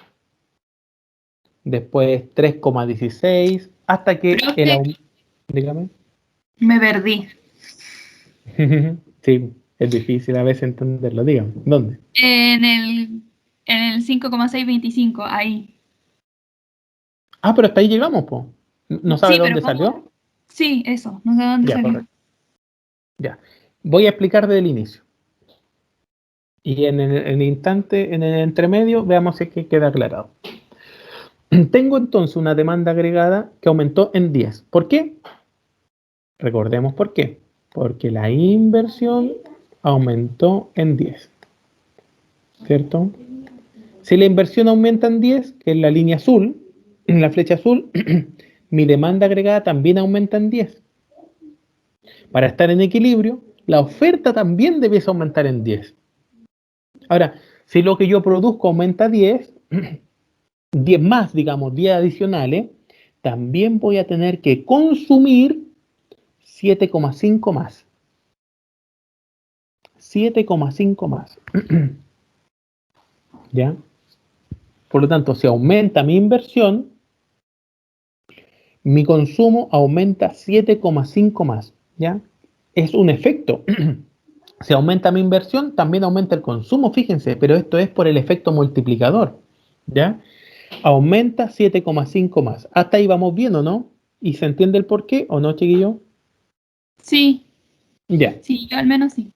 después 3,16, hasta que el aumento... Dígame. Me perdí. Sí. Es difícil a veces entenderlo, digan. ¿Dónde? En el 5,625, ahí. Ah, pero hasta ahí llegamos, po. ¿No sabe Sí, pero dónde ¿cómo? salió? Sí, eso, no sé dónde Ya, salió. correcto. Ya. Voy a explicar desde el inicio. Y en el instante, en el entremedio, veamos si es que queda aclarado. Tengo entonces una demanda agregada que aumentó en 10. ¿Por qué? Recordemos por qué. Porque la inversión aumentó en 10. ¿Cierto? Si la inversión aumenta en 10, que es la línea azul, en la flecha azul, mi demanda agregada también aumenta en 10. Para estar en equilibrio, la oferta también debiese aumentar en 10. Ahora, si lo que yo produzco aumenta 10, 10 más, digamos, 10 adicionales, también voy a tener que consumir 7,5 más. 7,5 más. ¿Ya? Por lo tanto, si aumenta mi inversión, mi consumo aumenta 7,5 más. ¿Ya? Es un efecto. Si aumenta mi inversión, también aumenta el consumo, fíjense, pero esto es por el efecto multiplicador. ¿Ya? Aumenta 7,5 más. Hasta ahí vamos bien, ¿o no? ¿Y se entiende el por qué o no, chiquillo? Sí, Ya. sí, yo al menos sí.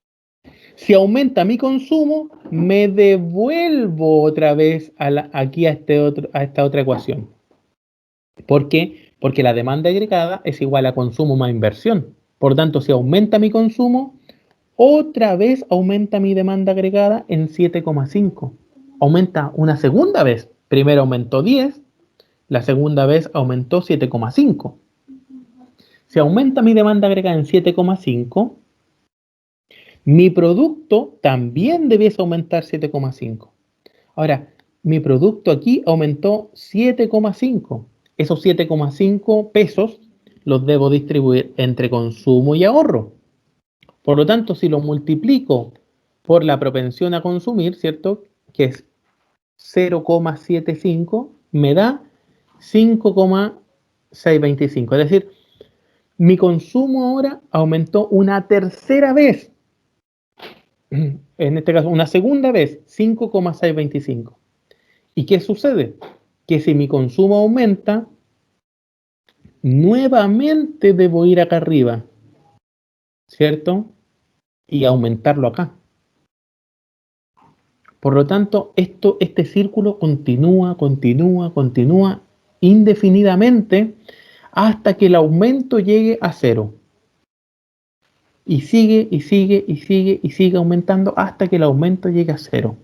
Si aumenta mi consumo, me devuelvo otra vez aquí a esta otra ecuación. ¿Por qué? Porque la demanda agregada es igual a consumo más inversión. Por tanto, si aumenta mi consumo, otra vez aumenta mi demanda agregada en 7,5. Aumenta una segunda vez. Primero aumentó 10, la segunda vez aumentó 7,5. Si aumenta mi demanda agregada en 7,5, mi producto también debiese aumentar 7,5. Ahora, mi producto aquí aumentó 7,5. Esos 7,5 pesos los debo distribuir entre consumo y ahorro. Por lo tanto, si lo multiplico por la propensión a consumir, ¿cierto? Que es 0,75, me da 5,625. Es decir, mi consumo ahora aumentó una tercera vez. En este caso, una segunda vez, 5,625. ¿Y qué sucede? Que si mi consumo aumenta, nuevamente debo ir acá arriba, ¿cierto? Y aumentarlo acá. Por lo tanto, este círculo continúa indefinidamente hasta que el aumento llegue a cero. Y sigue aumentando hasta que el aumento llegue a cero.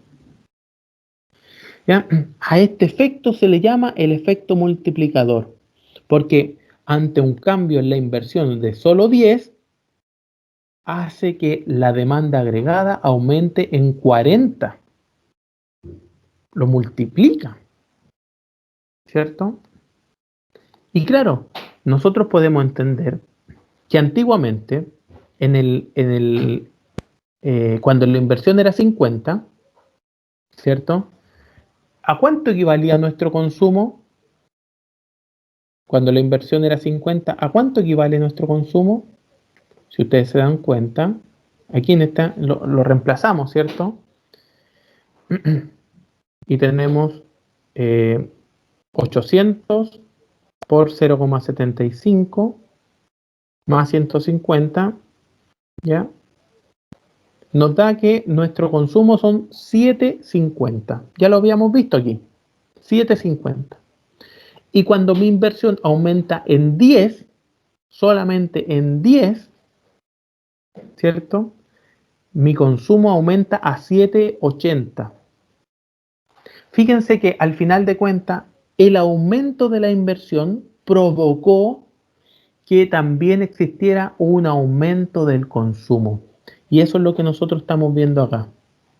¿Ya? A este efecto se le llama el efecto multiplicador, porque ante un cambio en la inversión de solo 10, hace que la demanda agregada aumente en 40. Lo multiplica, ¿cierto? Y claro, nosotros podemos entender que antiguamente, cuando la inversión era 50, ¿cierto? ¿A cuánto equivalía nuestro consumo? Cuando la inversión era 50, ¿a cuánto equivale nuestro consumo? Si ustedes se dan cuenta, aquí en esta lo reemplazamos, ¿cierto? Y tenemos 800 por 0,75 más 150, ¿ya? Nos da que nuestro consumo son 7,50. Ya lo habíamos visto aquí, 7,50. Y cuando mi inversión aumenta en 10, solamente en 10, ¿cierto? Mi consumo aumenta a 7,80. Fíjense que al final de cuentas, el aumento de la inversión provocó que también existiera un aumento del consumo. Y eso es lo que nosotros estamos viendo acá,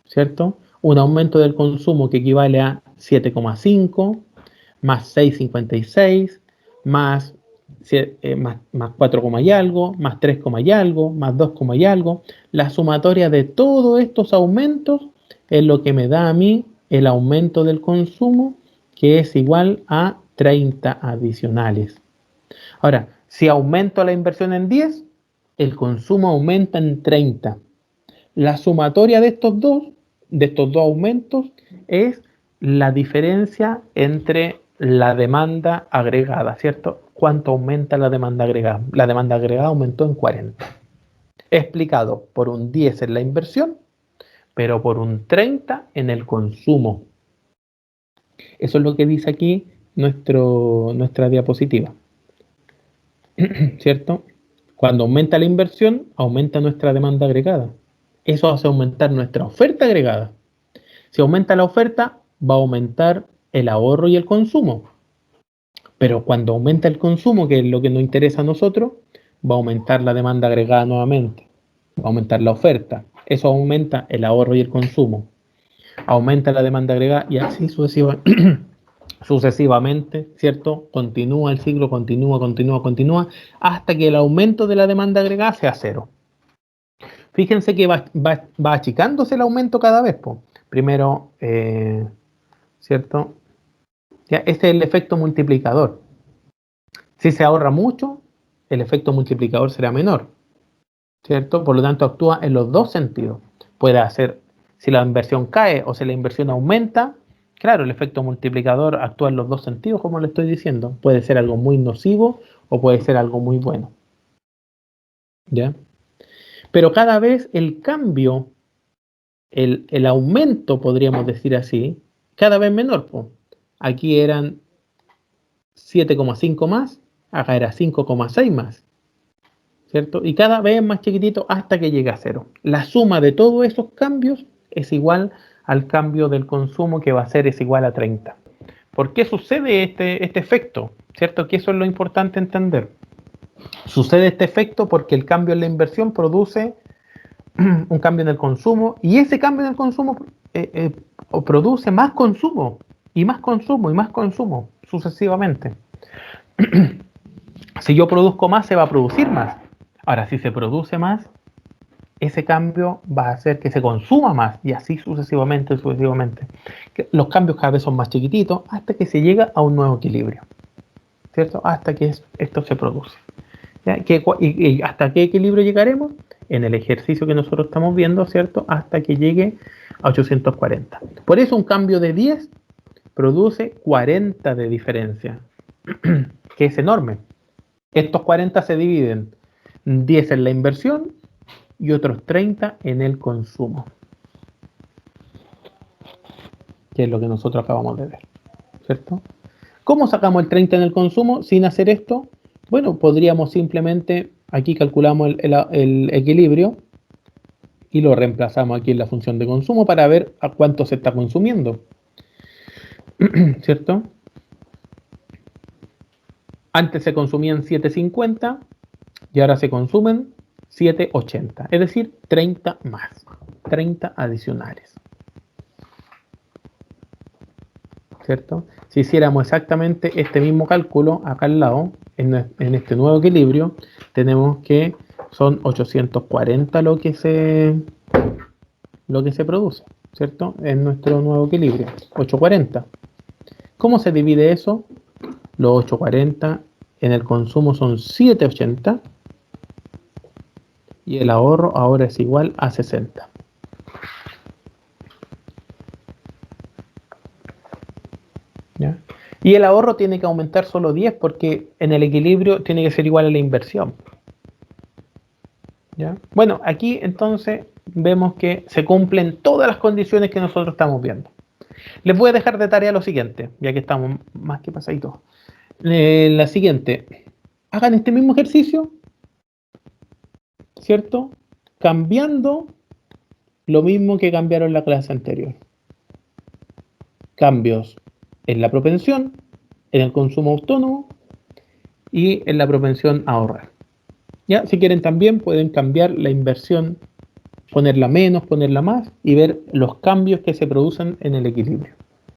¿cierto? Un aumento del consumo que equivale a 7,5 más 6,56 más, más 4, y algo, más 3, y algo, más 2, y algo. La sumatoria de todos estos aumentos es lo que me da a mí el aumento del consumo, que es igual a 30 adicionales. Ahora, si aumento la inversión en 10, el consumo aumenta en 30. La sumatoria de estos dos aumentos, es la diferencia entre la demanda agregada, ¿cierto? ¿Cuánto aumenta la demanda agregada? La demanda agregada aumentó en 40. Explicado por un 10 en la inversión, pero por un 30 en el consumo. Eso es lo que dice aquí nuestra diapositiva, ¿cierto? Cuando aumenta la inversión, aumenta nuestra demanda agregada. Eso hace aumentar nuestra oferta agregada. Si aumenta la oferta, va a aumentar el ahorro y el consumo. Pero cuando aumenta el consumo, que es lo que nos interesa a nosotros, va a aumentar la demanda agregada nuevamente. Va a aumentar la oferta. Eso aumenta el ahorro y el consumo. Aumenta la demanda agregada y así sucesivamente, ¿cierto? Continúa el ciclo, continúa, hasta que el aumento de la demanda agregada sea cero. Fíjense que va achicándose el aumento cada vez, po. Primero, ¿cierto? Ya, este es el efecto multiplicador. Si se ahorra mucho, el efecto multiplicador será menor, ¿cierto? Por lo tanto, actúa en los dos sentidos. Puede hacer, si la inversión cae o si la inversión aumenta, claro, el efecto multiplicador actúa en los dos sentidos, como le estoy diciendo. Puede ser algo muy nocivo o puede ser algo muy bueno. ¿Ya? Pero cada vez el cambio, el aumento, podríamos decir así, cada vez menor, po. Aquí eran 7,5 más, acá era 5,6 más, ¿cierto? Y cada vez más chiquitito hasta que llega a cero. La suma de todos esos cambios es igual al cambio del consumo, que va a ser es igual a 30. ¿Por qué sucede este efecto? ¿Cierto? Que eso es lo importante entender. Sucede este efecto porque el cambio en la inversión produce un cambio en el consumo, y ese cambio en el consumo produce más consumo, y más consumo, y más consumo, sucesivamente. Si yo produzco más, se va a producir más. Ahora, si se produce más, ese cambio va a hacer que se consuma más, y así sucesivamente. Los cambios cada vez son más chiquititos hasta que se llega a un nuevo equilibrio, ¿cierto? Hasta que esto se produce. ¿Ya? ¿Y hasta qué equilibrio llegaremos? En el ejercicio que nosotros estamos viendo, ¿cierto? Hasta que llegue a 840. Por eso un cambio de 10 produce 40 de diferencia, que es enorme. Estos 40 se dividen 10 en la inversión y otros 30 en el consumo, que es lo que nosotros acabamos de ver, ¿cierto? ¿Cómo sacamos el 30 en el consumo sin hacer esto? Bueno, podríamos simplemente, aquí calculamos el equilibrio y lo reemplazamos aquí en la función de consumo para ver a cuánto se está consumiendo, ¿cierto? Antes se consumían 7,50 y ahora se consumen 7,80, es decir, 30 más, 30 adicionales, ¿cierto? Si hiciéramos exactamente este mismo cálculo acá al lado, en este nuevo equilibrio, tenemos que son 840 lo que se produce, ¿cierto? En nuestro nuevo equilibrio, 840. ¿Cómo se divide eso? Los 840 en el consumo son 7,80 y el ahorro ahora es igual a 60. ¿Ya? Y el ahorro tiene que aumentar solo 10 porque en el equilibrio tiene que ser igual a la inversión. ¿Ya? Bueno, aquí entonces vemos que se cumplen todas las condiciones que nosotros estamos viendo. Les voy a dejar de tarea lo siguiente, ya que estamos más que pasaditos. La siguiente, hagan este mismo ejercicio, ¿cierto? Cambiando lo mismo que cambiaron en la clase anterior. Cambios en la propensión, en el consumo autónomo y en la propensión a ahorrar. ¿Ya? Si quieren también pueden cambiar la inversión, ponerla menos, ponerla más y ver los cambios que se producen en el equilibrio.